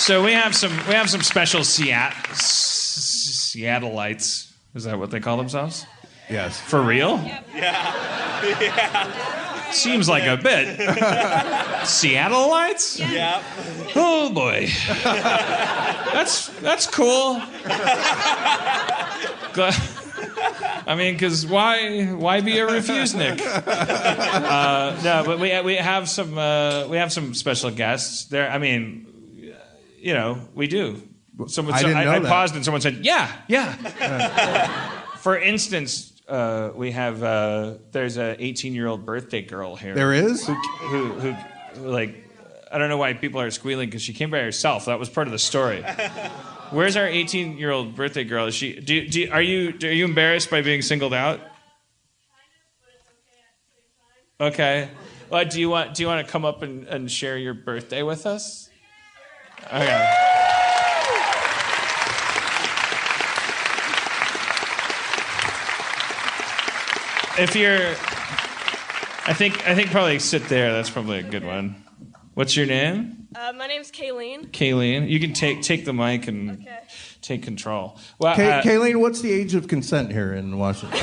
So we have some special Seattleites. Is that what they call themselves? Yes. For real? Yep. Yeah. Seems like a bit. Seattleites? Yep. Oh boy. That's cool. I mean, because why be a refusenik? No, but we have some special guests there. I mean, we do. I paused and someone said, yeah. For instance, we have there's a 18-year-old birthday girl here. There is? Who like, I don't know why people are squealing because she came by herself. That was part of the story. Where's our 18-year-old birthday girl? Is she? Are you embarrassed by being singled out? Okay. Well, do you want to come up and share your birthday with us? Okay. If you're, I think probably sit there. That's probably a good one. What's your name? My name's Kayleen. Kayleen, you can take the mic and take control. Well, Kayleen, what's the age of consent here in Washington?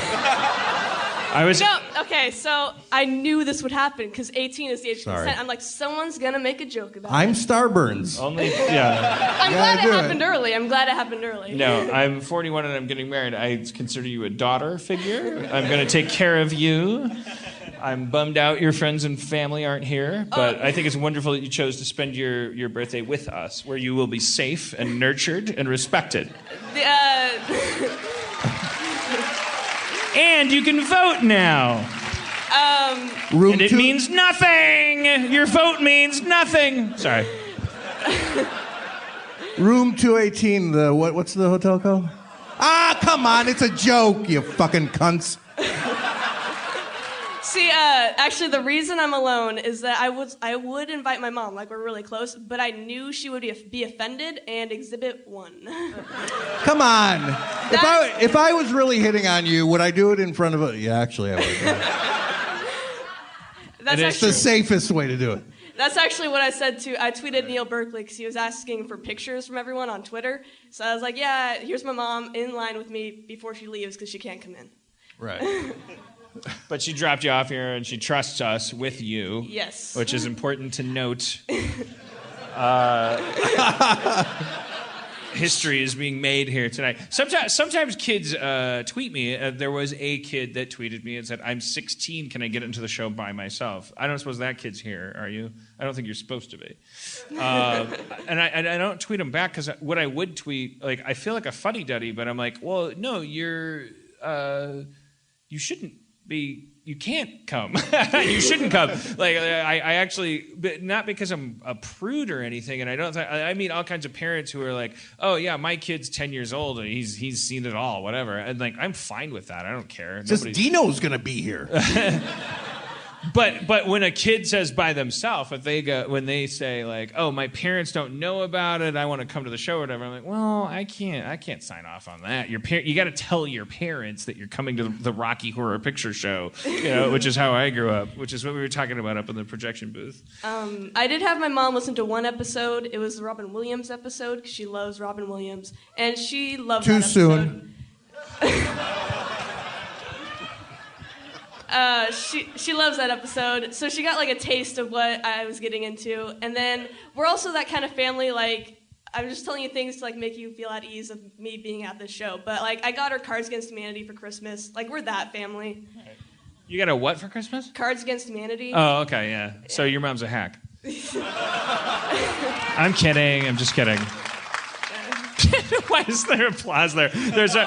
So I knew this would happen because 18 is the age of consent. I'm like, someone's gonna make a joke about it. I'm Starburns. I'm glad it happened early. No, I'm 41 and I'm getting married. I consider you a daughter figure. I'm going to take care of you. I'm bummed out your friends and family aren't here, but I think it's wonderful that you chose to spend your birthday with us, where you will be safe and nurtured and respected. And you can vote now. And it means nothing. Your vote means nothing. Sorry. Room 218. What's the hotel called? Ah, come on! It's a joke, you fucking cunts. See, actually, the reason I'm alone is that I would invite my mom, like we're really close, but I knew she would be offended and exhibit 1. Come on! If I was really hitting on you, would I do it in front of a? Yeah, actually, I would. That's the safest way to do it. That's actually what I said I tweeted Neil Berkeley because he was asking for pictures from everyone on Twitter. So I was like, yeah, here's my mom in line with me before she leaves because she can't come in. Right. But she dropped you off here and she trusts us with you. Yes. Which is important to note. History is being made here tonight. Sometimes kids tweet me. There was a kid that tweeted me and said, I'm 16, can I get into the show by myself? I don't suppose that kid's here, are you? I don't think you're supposed to be. And I don't tweet them back because what I would tweet, like, I feel like a fuddy-duddy, but I'm like, well, no, you shouldn't be, you can't come. You shouldn't come. Like, I actually, but not because I'm a prude or anything, and I meet all kinds of parents who are like, oh yeah, my kid's 10 years old and he's seen it all, whatever. And like, I'm fine with that. I don't care. Just Dino's gonna be here. But when a kid says by themselves, when they say like, "Oh, my parents don't know about it, I want to come to the show," or whatever, I'm like, "Well, I can't sign off on that. You got to tell your parents that you're coming to the Rocky Horror Picture Show, which is how I grew up, which is what we were talking about up in the projection booth." I did have my mom listen to one episode. It was the Robin Williams episode because she loves Robin Williams, and she loved that episode. Too soon. She loves that episode, so she got like a taste of what I was getting into. And then we're also that kind of family, like, I'm just telling you things to like make you feel at ease of me being at this show. But like, I got her Cards Against Humanity for Christmas. Like, we're that family. You got a what for Christmas? Cards Against Humanity. Oh, okay, yeah. So your mom's a hack. I'm kidding. I'm just kidding. Why is there applause there? There's a.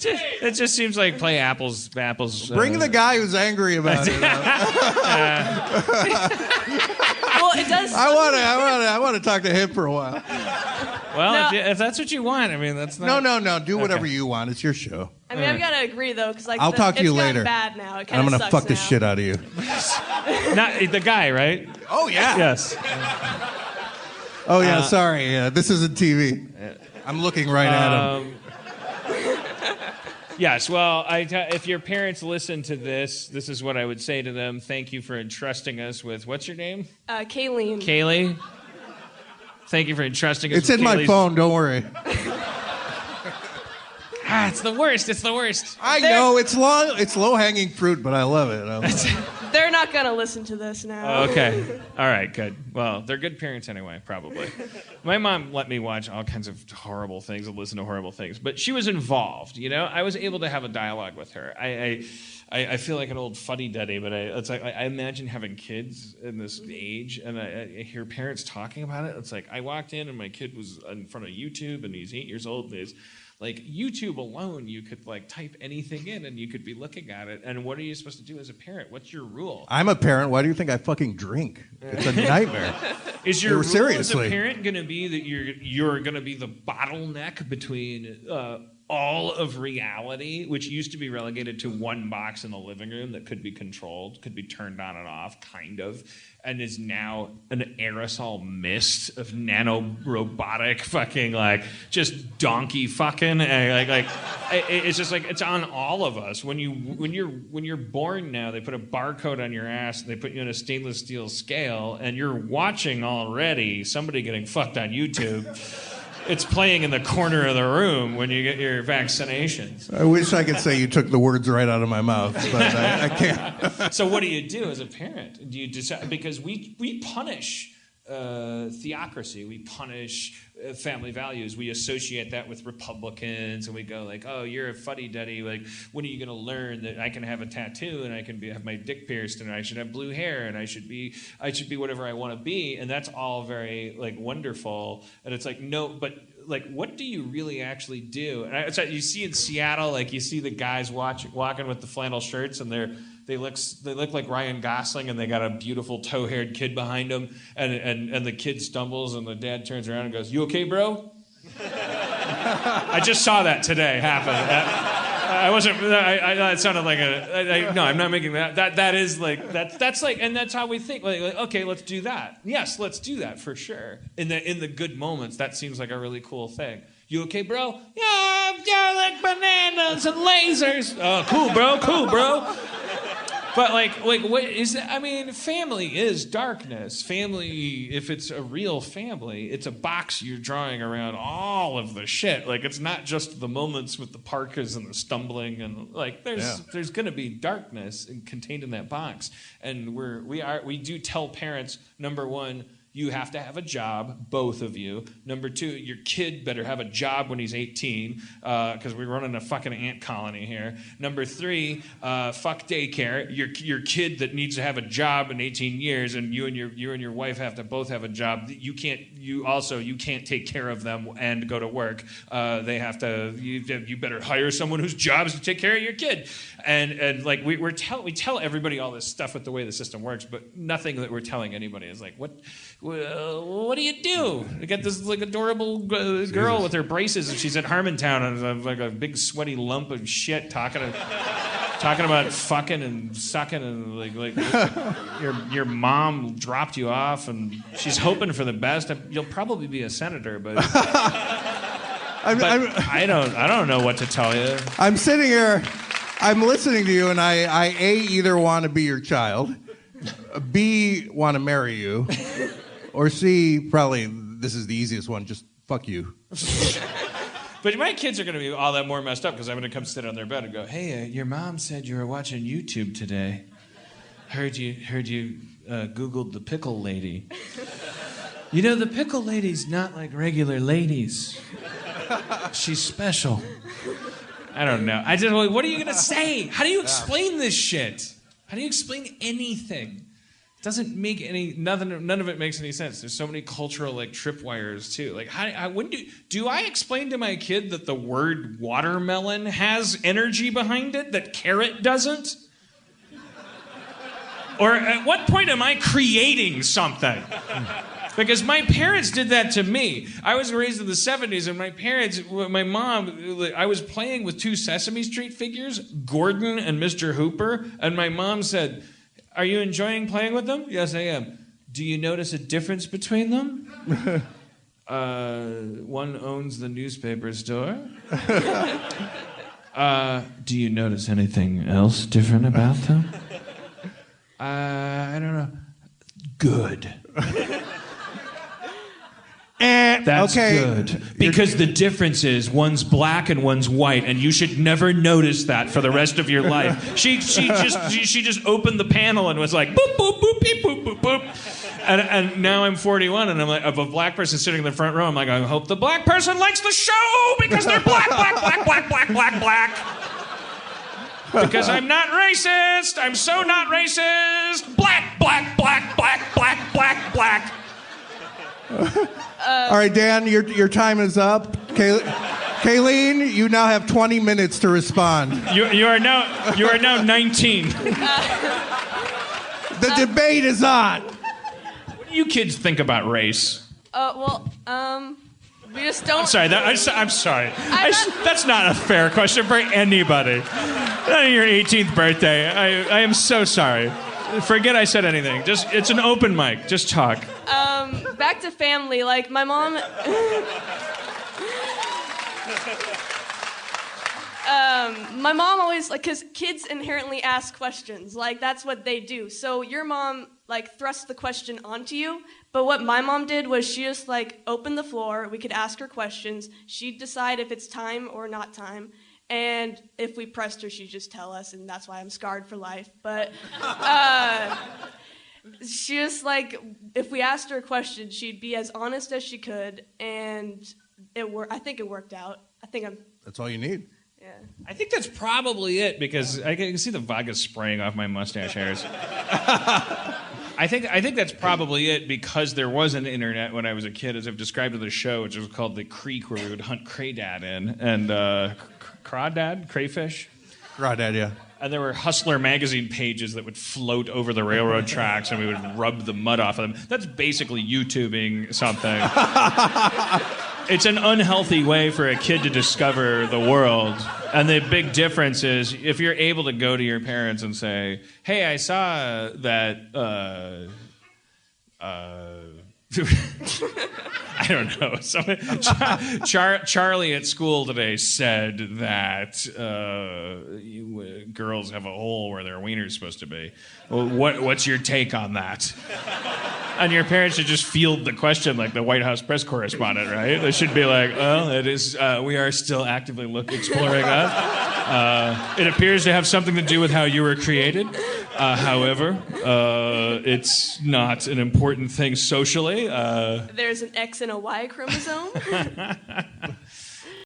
It just seems like play apples. Bring the guy who's angry about it. Well, it does. I want to talk to him for a while. Well, if that's what you want, I mean, that's not. No. Do whatever you want. It's your show. I mean, I've got to agree though, because like I'll talk to you later. It's bad now. It I'm gonna fuck now. the shit out of you. Not the guy, right? Oh yeah. Yes. Oh yeah. Sorry. This isn't TV. I'm looking right at him. Yes, well, if your parents listen to this is what I would say to them. Thank you for entrusting us with, what's your name? Kayleen. Kaylee? Thank you for entrusting us It's with in my Kaylee's- phone, don't worry. It's the worst. It's the worst. I know, it's low-hanging fruit, but I love it. They're not going to listen to this now. Okay. All right, good. Well, they're good parents anyway, probably. My mom let me watch all kinds of horrible things and listen to horrible things, but she was involved, you know? I was able to have a dialogue with her. I feel like an old fuddy-duddy, but it's like I imagine having kids in this age, and I hear parents talking about it. It's like I walked in, and my kid was in front of YouTube, and he's 8 years old, and he's like, YouTube alone, you could like type anything in and you could be looking at it. And what are you supposed to do as a parent? What's your rule? I'm a parent. Why do you think I fucking drink? It's a nightmare. Is your rule seriously. as a parent going to be that you're going to be the bottleneck between all of reality, which used to be relegated to one box in the living room that could be controlled, could be turned on and off, kind of, and is now an aerosol mist of nano-robotic fucking, like, just donkey fucking, it's just like, it's on all of us. When you're born now, they put a barcode on your ass, and they put you in a stainless steel scale, and you're watching already somebody getting fucked on YouTube. It's playing in the corner of the room when you get your vaccinations. I wish I could say you took the words right out of my mouth, but I can't. So what do you do as a parent? Do you decide, because we punish theocracy, we punish family values, we associate that with Republicans, and we go like, oh, you're a fuddy-duddy, like, when are you going to learn that I can have a tattoo and I can have my dick pierced and I should have blue hair and I should be whatever I want to be, and that's all very like wonderful, and it's like, no, but like, what do you really actually do? And it's like, you see in Seattle, like, you see the guys walking with the flannel shirts, and they look like Ryan Gosling, and they got a beautiful tow-haired kid behind them, and the kid stumbles, and the dad turns around and goes, "You okay, bro?" I just saw that today happen. I wasn't. It sounded like no, I'm not making that. That is like that's like, and that's how we think. Like, okay, let's do that. Yes, let's do that for sure. In the good moments, that seems like a really cool thing. You okay, bro? Yeah, like bananas and lasers. Oh, cool, bro. But like what is that? I mean, family is darkness. Family, if it's a real family, it's a box you're drawing around all of the shit. Like, it's not just the moments with the parkas and the stumbling, and like there's going to be darkness contained in that box. And we do tell parents, number one, you have to have a job, both of you. Number two, your kid better have a job when he's 18, because we're running a fucking ant colony here. Number three, fuck daycare. Your kid that needs to have a job in 18 years, and you and your wife have to both have a job. You can't take care of them and go to work. They have to. You better hire someone whose job is to take care of your kid. And like we tell everybody all this stuff with the way the system works, but nothing that we're telling anybody is like, what do you do? You got this like adorable girl with her braces, and she's at Harmontown, and like a big sweaty lump of shit talking about fucking and sucking, and like your mom dropped you off, and she's hoping for the best. You'll probably be a senator, but I don't know what to tell you. I'm sitting here, I'm listening to you, and I either want to be your child, B, want to marry you, or C, probably this is the easiest one, just fuck you. But my kids are going to be all that more messed up, because I'm going to come sit on their bed and go, hey, your mom said you were watching YouTube today. Heard you Googled the pickle lady. You know, the pickle lady's not like regular ladies. She's special. I don't know. What are you going to say? How do you explain this shit? How do you explain anything? It doesn't make none of it makes any sense. There's so many cultural like tripwires too. Like, when do I explain to my kid that the word watermelon has energy behind it that carrot doesn't? Or at what point am I creating something? Because my parents did that to me. I was raised in the 70s, and my mom, I was playing with two Sesame Street figures, Gordon and Mr. Hooper, and my mom said, are you enjoying playing with them? Yes, I am. Do you notice a difference between them? One owns the newspaper store. Do you notice anything else different about them? I don't know. Good. That's good. Because the difference is one's black and one's white, and you should never notice that for the rest of your life. She just opened the panel and was like, boop, boop, boop, beep, boop, boop, boop. And now I'm 41, and I'm like, of a black person sitting in the front row, I'm like, I hope the black person likes the show because they're black, black, black, black, black, black, black. Because I'm not racist. I'm so not racist. Black, black, black, black, black, black, black. All right, Dan, your time is up. Kayleen, you now have 20 minutes to respond. You are now 19. The debate is on. What do you kids think about race? We just don't. I'm sorry. That's not a fair question for anybody. Not on your 18th birthday. I am so sorry. Forget I said anything. It's an open mic. Just talk. Back to family. Like my mom. My mom always because kids inherently ask questions. Like that's what they do. So your mom thrust the question onto you. But what my mom did was she just opened the floor. We could ask her questions. She'd decide if it's time or not time. And if we pressed her, she'd just tell us, and that's why I'm scarred for life. But she just if we asked her a question, she'd be as honest as she could, and I think it worked out. That's all you need. Yeah. I think that's probably it because I can see the vodka spraying off my mustache hairs. I think that's probably it because there was an internet when I was a kid, as I've described in the show, which was called the Creek, where we would hunt craydad in and crayfish. Crawdad, yeah. And there were Hustler magazine pages that would float over the railroad tracks, and we would rub the mud off of them. That's basically YouTubing something. It's an unhealthy way for a kid to discover the world. And the big difference is if you're able to go to your parents and say, hey, I saw that... I don't know. Charlie at school today said that girls have a hole where their wiener's supposed to be. Well, what's your take on that? And your parents should just field the question like the White House press correspondent, right? They should be like, well, it is. We are still actively exploring that. It appears to have something to do with how you were created. However, it's not an important thing socially. There's an X and a Y chromosome.